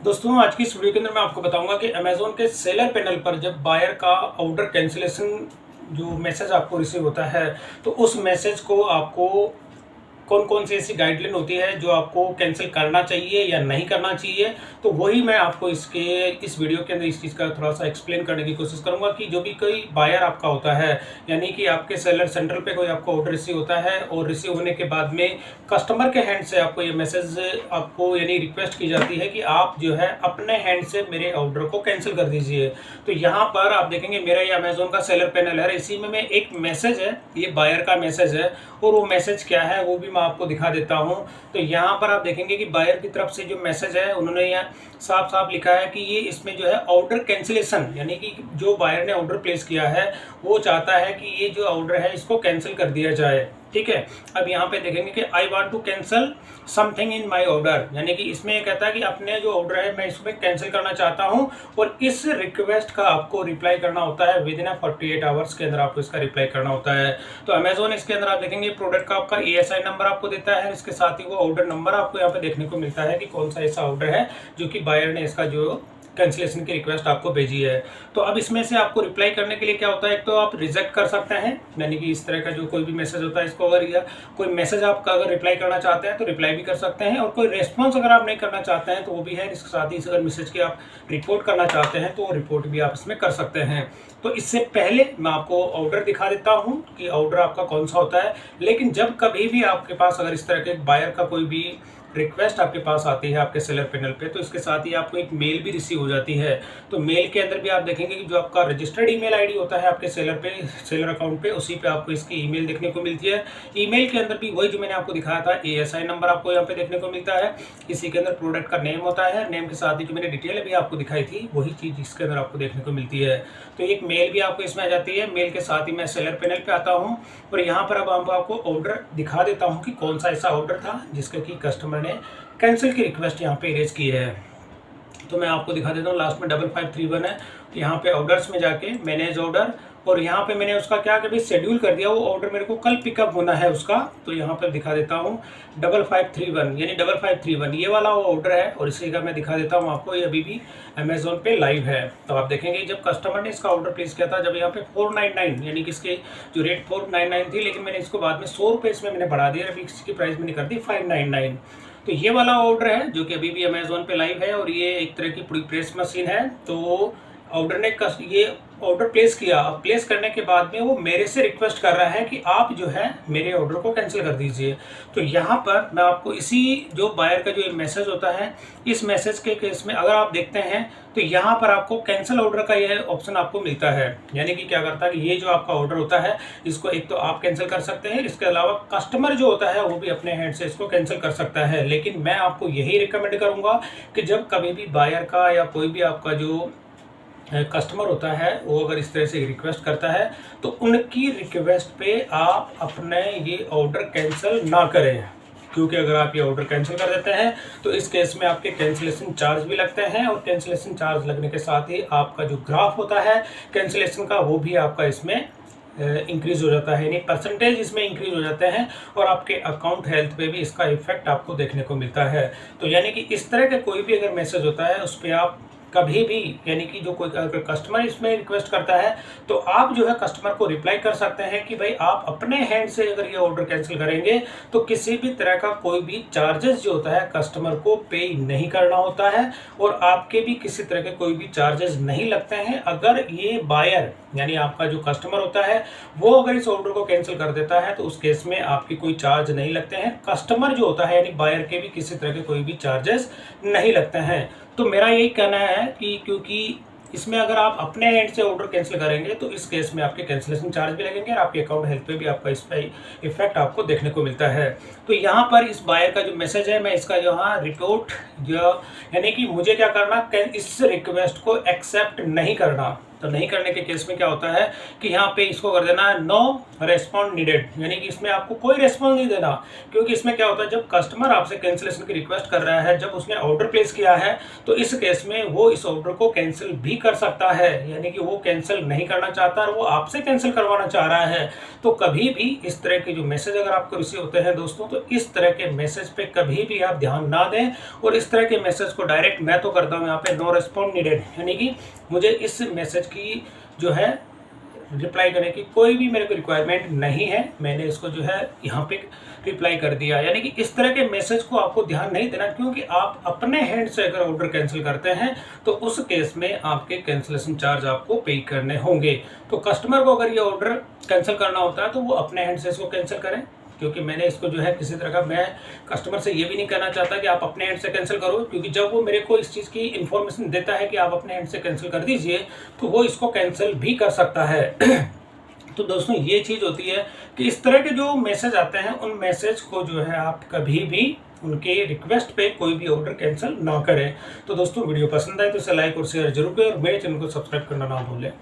दोस्तों आज की इस वीडियो के अंदर मैं आपको बताऊंगा कि अमेज़न के सेलर पैनल पर जब बायर का ऑर्डर कैंसिलेशन जो मैसेज आपको रिसीव होता है, तो उस मैसेज को आपको कौन कौन सी ऐसी गाइडलाइन होती है जो आपको कैंसिल करना चाहिए या नहीं करना चाहिए। तो वही मैं आपको इस वीडियो के अंदर इस चीज़ का थोड़ा सा एक्सप्लेन करने की कोशिश करूंगा कि जो भी कोई बायर आपका होता है, यानी कि आपके सेलर सेंटर पे कोई आपको ऑर्डर रिसीव होता है और रिसीव होने के बाद में कस्टमर के हैंड से आपको ये मैसेज आपको यानी रिक्वेस्ट की जाती है कि आप जो है अपने हैंड से मेरे ऑर्डर को कैंसिल कर दीजिए। तो यहाँ पर आप देखेंगे मेरा ये अमेज़न का सेलर पैनल है, इसी में एक मैसेज है, ये बायर का मैसेज है और वो मैसेज क्या है वो भी मैं आपको दिखा देता हूं। तो यहाँ पर आप देखेंगे कि बायर की तरफ से जो मैसेज है उन्होंने यहाँ साफ साफ लिखा है कि ये इसमें जो है ऑर्डर कैंसिलेशन, यानी कि जो बायर ने ऑर्डर प्लेस किया है वो चाहता है कि ये जो ऑर्डर है इसको कैंसिल कर दिया जाए। ठीक है, अब यहाँ पे देखेंगे कि I want to cancel something in my order, यानी कि इसमें ये कहता है कि अपने जो ऑर्डर है मैं इसमें कैंसिल करना चाहता हूँ और इस रिक्वेस्ट का आपको रिप्लाई करना होता है विद इन 48 आवर्स के अंदर आपको इसका रिप्लाई करना होता है। तो अमेज़न इसके अंदर आप देखेंगे प्रोडक्ट का आपका ESI नंबर आपको देता है, इसके साथ ही वो ऑर्डर नंबर आपको यहाँ पे देखने को मिलता है कि कौन सा ऐसा ऑर्डर है जो कि बायर ने इसका जो कैंसिलेशन की रिक्वेस्ट आपको भेजी है। तो अब इसमें से आपको रिप्लाई करने के लिए क्या होता है, एक तो आप रिजेक्ट कर सकते हैं, यानी कि इस तरह का जो कोई भी मैसेज होता है इसको अगर या कोई मैसेज आपका अगर रिप्लाई करना चाहते हैं तो रिप्लाई भी कर सकते हैं, और कोई रेस्पॉन्स अगर आप नहीं करना चाहते हैं तो वो भी है। इसके साथ ही अगर मैसेज की आप रिपोर्ट करना चाहते हैं तो रिपोर्ट भी आप इसमें कर सकते हैं। तो इससे पहले मैं आपको ऑर्डर दिखा देता हूँ कि ऑर्डर आपका कौन सा होता है। लेकिन जब कभी भी आपके पास अगर इस तरह के बायर का कोई भी रिक्वेस्ट आपके पास आती है आपके सेलर पैनल पे, तो इसके साथ ही आपको एक मेल भी रिसीव हो जाती है। तो मेल के अंदर भी आप देखेंगे कि जो आपका रजिस्टर्ड ईमेल आईडी होता है आपके सेलर अकाउंट पे, उसी पे आपको इसकी ईमेल देखने को मिलती है। ईमेल के अंदर भी वही जो मैंने आपको दिखाया था ESI नंबर आपको यहाँ पे देखने को मिलता है। इसी के अंदर प्रोडक्ट का नेम होता है, नेम के साथ ही जो मैंने डिटेल अभी आपको दिखाई थी वही चीज़ इसके अंदर आपको देखने को मिलती है। तो एक मेल भी आपको इसमें आ जाती है। मेल के साथ ही मैं सेलर पैनल पे आता हूँ और यहाँ पर अब आपको ऑर्डर दिखा देता हूँ कि कौन सा ऐसा ऑर्डर था जिसका कि कस्टमर ने कैंसिल की रिक्वेस्ट यहाँ पे इरेज की है। तो मैं आपको दिखा देता हूँ, लास्ट में 5531 है। तो यहाँ पे ऑर्डर्स में जाके मैनेज ऑर्डर, और यहाँ पे मैंने उसका क्या कि भाई शेड्यूल कर दिया, वो ऑर्डर मेरे को कल पिकअप होना है उसका। तो यहाँ पर दिखा देता हूँ 5531, यानी 5531 ये वाला वो ऑर्डर है, और इसी का मैं दिखा देता हूँ आपको। ये अभी भी अमेज़न पे लाइव है। तो आप देखेंगे जब कस्टमर ने इसका ऑर्डर प्लेस किया था, जब यहाँ पे 499, यानी कि इसकी जो रेट 499 थी, लेकिन मैंने इसको बाद में 100 रुपये इसमें मैंने बढ़ा दिया, अभी इसकी प्राइस मैंने कर दी 599। तो ये वाला ऑर्डर है जो कि अभी भी अमेज़न पे लाइव है, और ये एक तरह की पूरी प्रेस मशीन है। तो ऑर्डर ने ये ऑर्डर प्लेस किया, प्लेस करने के बाद में वो मेरे से रिक्वेस्ट कर रहा है कि आप जो है मेरे ऑर्डर को कैंसिल कर दीजिए। तो यहाँ पर मैं आपको इसी जो बायर का जो मैसेज होता है, इस मैसेज के केस में अगर आप देखते हैं तो यहाँ पर आपको कैंसिल ऑर्डर का यह ऑप्शन आपको मिलता है। यानी कि क्या करता है कि ये जो आपका ऑर्डर होता है इसको एक तो आप कैंसिल कर सकते हैं, इसके अलावा कस्टमर जो होता है वो भी अपने हैंड से इसको कैंसिल कर सकता है। लेकिन मैं आपको यही रिकमेंड करूँगा कि जब कभी भी बायर का या कोई भी आपका जो कस्टमर होता है वो अगर इस तरह से रिक्वेस्ट करता है तो उनकी रिक्वेस्ट पे आप अपने ये ऑर्डर कैंसिल ना करें, क्योंकि अगर आप ये ऑर्डर कैंसिल कर देते हैं तो इस केस में आपके कैंसिलेशन चार्ज भी लगते हैं, और कैंसिलेशन चार्ज लगने के साथ ही आपका जो ग्राफ होता है कैंसिलेशन का वो भी आपका इसमें इंक्रीज हो जाता है, यानी परसेंटेज इसमें इंक्रीज हो जाते हैं, और आपके अकाउंट हेल्थ पे भी इसका इफेक्ट आपको देखने को मिलता है। तो यानी कि इस तरह का कोई भी अगर मैसेज होता है उस पर आप कभी भी, यानी कि जो कोई अगर कस्टमर इसमें रिक्वेस्ट करता है तो आप जो है कस्टमर को रिप्लाई कर सकते हैं कि भाई आप अपने हैंड से अगर ये ऑर्डर कैंसिल करेंगे तो किसी भी तरह का कोई भी चार्जेस जो होता है कस्टमर को पे नहीं करना होता है, और आपके भी किसी तरह के कोई भी चार्जेस नहीं लगते हैं। अगर ये बायर यानी आपका जो कस्टमर होता है वो अगर इस ऑर्डर को कैंसिल कर देता है तो उस केस में आपकी कोई चार्ज नहीं लगते हैं। कस्टमर जो होता है यानी बायर के भी किसी तरह के कोई भी चार्जेस नहीं लगते हैं। तो मेरा यही कहना है कि क्योंकि इसमें अगर आप अपने एंड से ऑर्डर कैंसिल करेंगे तो इस केस में आपके कैंसिलेशन चार्ज भी लगेंगे और आपके अकाउंट हेल्थ पे भी आपका इस पर इफेक्ट आपको देखने को मिलता है। तो यहाँ पर इस बायर का जो मैसेज है, मैं इसका यहाँ रिपोर्ट जो यानी कि मुझे क्या करना, इस रिक्वेस्ट को एक्सेप्ट नहीं करना। तो नहीं करने के केस में क्या होता है कि यहाँ पे इसको कर देना है नो रेस्पॉन्ड नीडेड, यानी कि इसमें आपको कोई रेस्पॉन्स नहीं देना। क्योंकि इसमें क्या होता है, जब कस्टमर आपसे कैंसिलेशन की रिक्वेस्ट कर रहा है, जब उसने ऑर्डर प्लेस किया है, तो इस केस में वो इस ऑर्डर को कैंसिल भी कर सकता है, यानी कि वो कैंसिल नहीं करना चाहता और वो आपसे कैंसिल करवाना चाह रहा है। तो कभी भी इस तरह के जो मैसेज अगर आपको रिसीव होते हैं दोस्तों, तो इस तरह के मैसेज पे कभी भी आप ध्यान ना दें, और इस तरह के मैसेज को डायरेक्ट मैं तो करता हूँ यहाँ पे नो रेस्पॉन्ड नीडेड, यानी कि मुझे इस मैसेज की जो है रिप्लाई करने की कोई भी मेरे को रिक्वायरमेंट नहीं है, मैंने इसको जो है यहाँ पे रिप्लाई कर दिया। यानी कि इस तरह के मैसेज को आपको ध्यान नहीं देना, क्योंकि आप अपने हैंड से अगर ऑर्डर कैंसिल करते हैं तो उस केस में आपके कैंसिलेशन चार्ज आपको पे करने होंगे। तो कस्टमर को अगर ये ऑर्डर कैंसिल करना होता है तो वो अपने हैंड से इसको कैंसिल करें, क्योंकि मैंने इसको जो है किसी तरह का, मैं कस्टमर से ये भी नहीं कहना चाहता कि आप अपने हैंड से कैंसिल करो, क्योंकि जब वो मेरे को इस चीज़ की इन्फॉर्मेशन देता है कि आप अपने हैंड से कैंसिल कर दीजिए, तो वो इसको कैंसिल भी कर सकता है। तो दोस्तों ये चीज़ होती है कि इस तरह के जो मैसेज आते हैं, उन मैसेज को जो है आप कभी भी उनके रिक्वेस्ट पे कोई भी ऑर्डर कैंसिल ना करें। तो दोस्तों वीडियो पसंद आए तो इसे लाइक और शेयर जरूर करें, और मेरे चैनल को सब्सक्राइब करना ना भूलें।